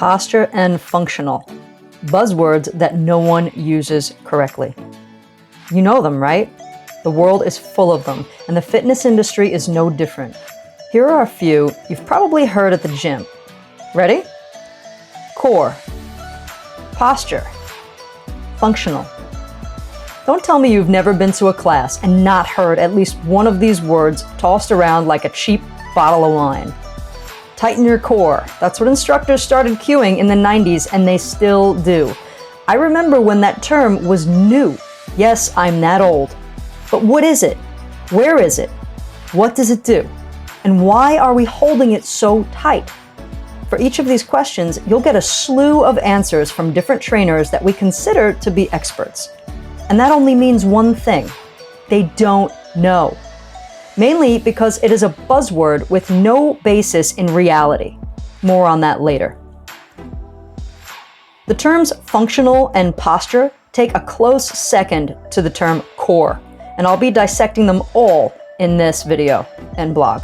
posture, and functional. Buzzwords that no one uses correctly. You know them, right? The world is full of them, and the fitness industry is no different. Here are a few you've probably heard at the gym. Ready? Core. Posture. Functional. Don't tell me you've never been to a class and not heard at least one of these words tossed around like a cheap bottle of wine. Tighten your core. That's what instructors started cueing in the 90s, and they still do. I remember when that term was new. Yes, I'm that old. But what is it? Where is it? What does it do? And why are we holding it so tight? For each of these questions, you'll get a slew of answers from different trainers that we consider to be experts. And that only means one thing: they don't know. Mainly because it is a buzzword with no basis in reality. More on that later. The terms functional and posture take a close second to the term core, and I'll be dissecting them all in this video and blog.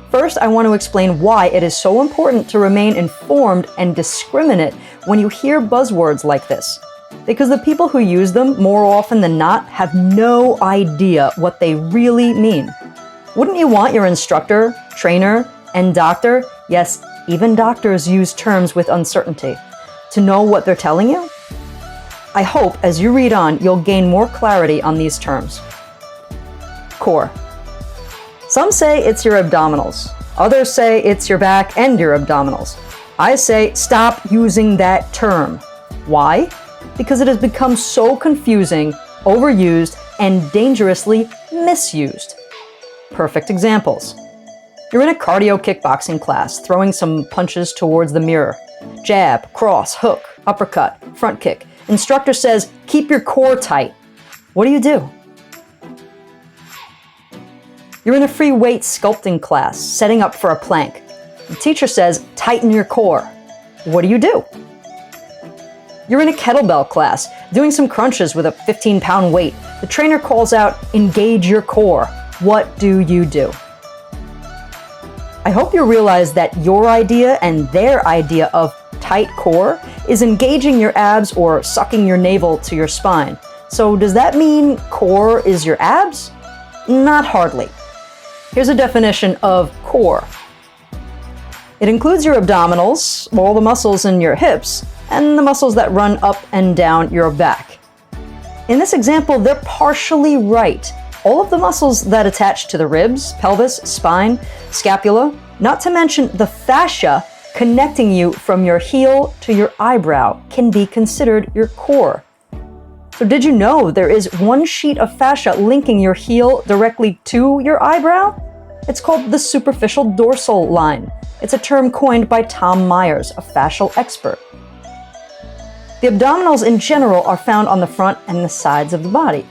First, I want to explain why it is so important to remain informed and discriminate when you hear buzzwords like this. Because the people who use them, more often than not, have no idea what they really mean. Wouldn't you want your instructor, trainer, and doctor, yes, even doctors use terms with uncertainty, to know what they're telling you? I hope as you read on, you'll gain more clarity on these terms. Core. Some say it's your abdominals. Others say it's your back and your abdominals. I say stop using that term. Why? Because it has become so confusing, overused, and dangerously misused. Perfect examples. You're in a cardio kickboxing class, throwing some punches towards the mirror. Jab, cross, hook, uppercut, front kick. Instructor says, keep your core tight. What do? You're in a free weight sculpting class, setting up for a plank. The teacher says, tighten your core. What do? You're in a kettlebell class, doing some crunches with a 15-pound weight. The trainer calls out, engage your core. What do? I hope you realize that your idea and their idea of tight core is engaging your abs or sucking your navel to your spine. So does that mean core is your abs? Not hardly. Here's a definition of core. It includes your abdominals, all the muscles in your hips, and the muscles that run up and down your back. In this example, they're partially right. All of the muscles that attach to the ribs, pelvis, spine, scapula, not to mention the fascia connecting you from your heel to your eyebrow, can be considered your core. So did you know there is one sheet of fascia linking your heel directly to your eyebrow? It's called the superficial dorsal line. It's a term coined by Tom Myers, a fascial expert. The abdominals in general are found on the front and the sides of the body.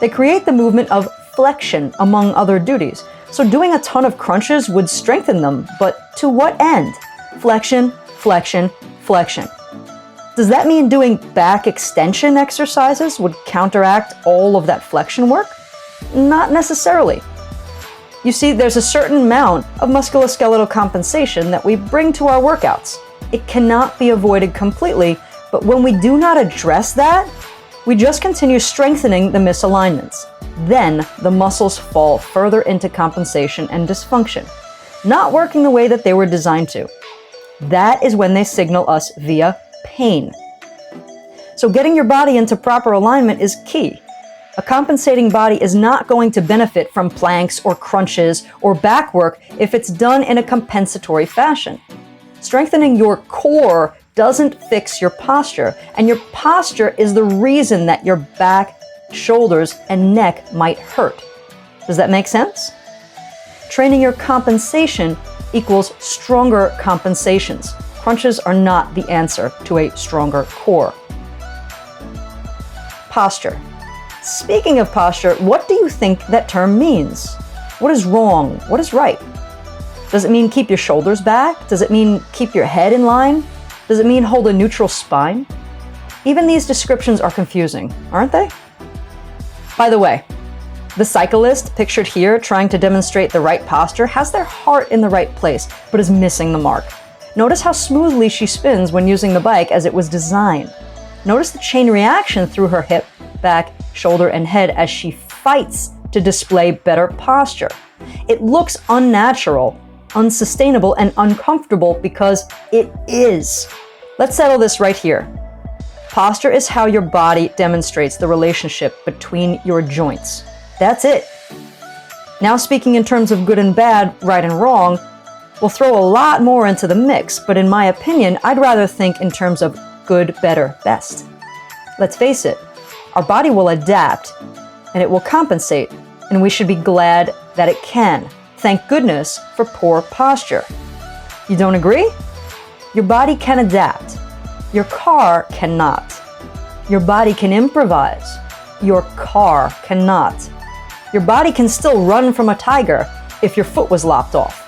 They create the movement of flexion, among other duties. So doing a ton of crunches would strengthen them, but to what end? Flexion, flexion, flexion. Does that mean doing back extension exercises would counteract all of that flexion work? Not necessarily. You see, there's a certain amount of musculoskeletal compensation that we bring to our workouts. It cannot be avoided completely, but when we do not address that, we just continue strengthening the misalignments. Then the muscles fall further into compensation and dysfunction, not working the way that they were designed to. That is when they signal us via pain. So getting your body into proper alignment is key. A compensating body is not going to benefit from planks or crunches or back work if it's done in a compensatory fashion. Strengthening your core doesn't fix your posture, and your posture is the reason that your back, shoulders, and neck might hurt. Does that make sense? Training your compensation equals stronger compensations. Crunches are not the answer to a stronger core. Posture. Speaking of posture, what do you think that term means? What is wrong? What is right? Does it mean keep your shoulders back? Does it mean keep your head in line? Does it mean hold a neutral spine? Even these descriptions are confusing, aren't they? By the way, the cyclist pictured here trying to demonstrate the right posture has their heart in the right place, but is missing the mark. Notice how smoothly she spins when using the bike as it was designed. Notice the chain reaction through her hip, back, shoulder, and head as she fights to display better posture. It looks unnatural, unsustainable, and uncomfortable because it is. Let's settle this right here. Posture is how your body demonstrates the relationship between your joints. That's it. Now, speaking in terms of good and bad, right and wrong, we'll throw a lot more into the mix, but in my opinion, I'd rather think in terms of good, better, best. Let's face it, our body will adapt and it will compensate, and we should be glad that it can. Thank goodness for poor posture. You don't agree? Your body can adapt. Your car cannot. Your body can improvise. Your car cannot. Your body can still run from a tiger if your foot was lopped off.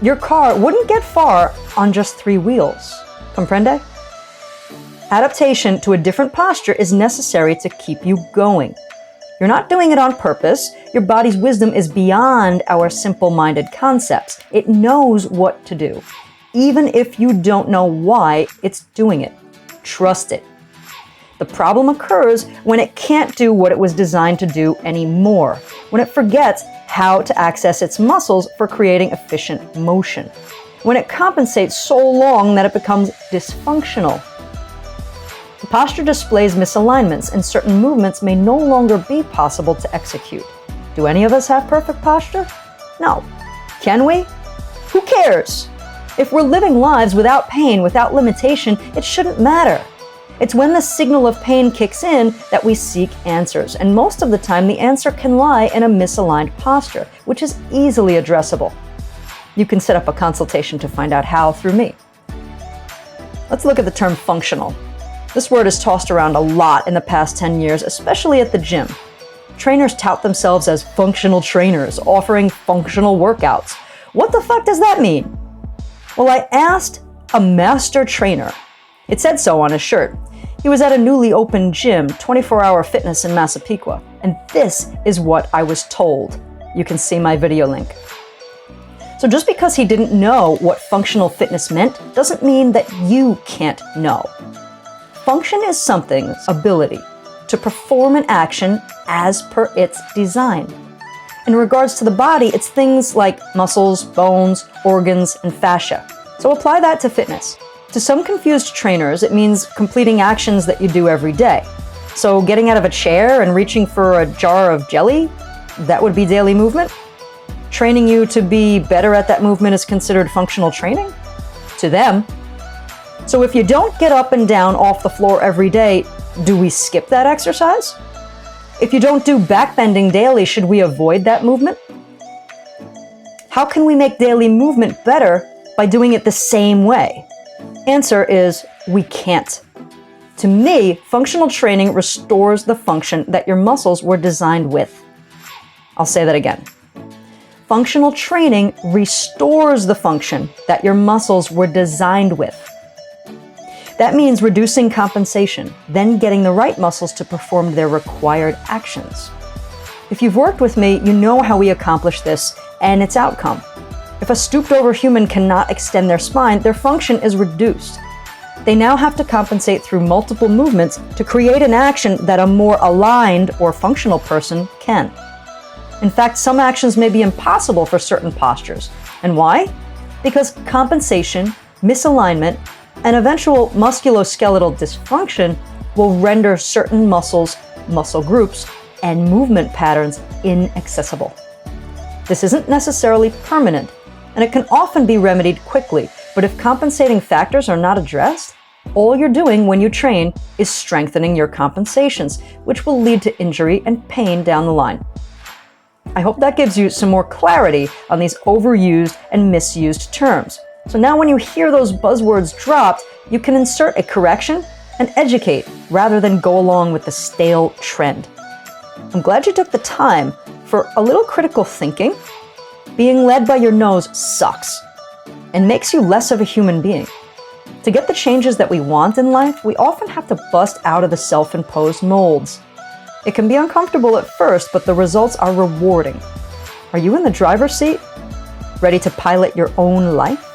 Your car wouldn't get far on just 3 wheels. Comprende? Adaptation to a different posture is necessary to keep you going. You're not doing it on purpose. Your body's wisdom is beyond our simple-minded concepts. It knows what to do, even if you don't know why it's doing it. Trust it. The problem occurs when it can't do what it was designed to do anymore, when it forgets how to access its muscles for creating efficient motion, when it compensates so long that it becomes dysfunctional. The posture displays misalignments, and certain movements may no longer be possible to execute. Do any of us have perfect posture? No. Can we? Who cares? If we're living lives without pain, without limitation, it shouldn't matter. It's when the signal of pain kicks in that we seek answers, and most of the time the answer can lie in a misaligned posture, which is easily addressable. You can set up a consultation to find out how through me. Let's look at the term functional. This word is tossed around a lot in the past 10 years, especially at the gym. Trainers tout themselves as functional trainers, offering functional workouts. What the fuck does that mean? Well, I asked a master trainer. It said so on his shirt. He was at a newly opened gym, 24-hour fitness in Massapequa, and this is what I was told. You can see my video link. So just because he didn't know what functional fitness meant doesn't mean that you can't know. Function is something's ability to perform an action as per its design. In regards to the body, it's things like muscles, bones, organs, and fascia. So apply that to fitness. To some confused trainers, it means completing actions that you do every day. So getting out of a chair and reaching for a jar of jelly, that would be daily movement. Training you to be better at that movement is considered functional training? To them. So if you don't get up and down off the floor every day, do we skip that exercise? If you don't do backbending daily, should we avoid that movement? How can we make daily movement better by doing it the same way? Answer is, we can't. To me, functional training restores the function that your muscles were designed with. I'll say that again. Functional training restores the function that your muscles were designed with. That means reducing compensation, then getting the right muscles to perform their required actions. If you've worked with me, you know how we accomplish this and its outcome. If a stooped-over human cannot extend their spine, their function is reduced. They now have to compensate through multiple movements to create an action that a more aligned or functional person can. In fact, some actions may be impossible for certain postures. And why? Because compensation, misalignment, and eventual musculoskeletal dysfunction will render certain muscles, muscle groups, and movement patterns inaccessible. This isn't necessarily permanent, and it can often be remedied quickly, but if compensating factors are not addressed, all you're doing when you train is strengthening your compensations, which will lead to injury and pain down the line. I hope that gives you some more clarity on these overused and misused terms. So now when you hear those buzzwords dropped, you can insert a correction and educate rather than go along with the stale trend. I'm glad you took the time for a little critical thinking. Being led by your nose sucks and makes you less of a human being. To get the changes that we want in life, we often have to bust out of the self-imposed molds. It can be uncomfortable at first, but the results are rewarding. Are you in the driver's seat? Ready to pilot your own life?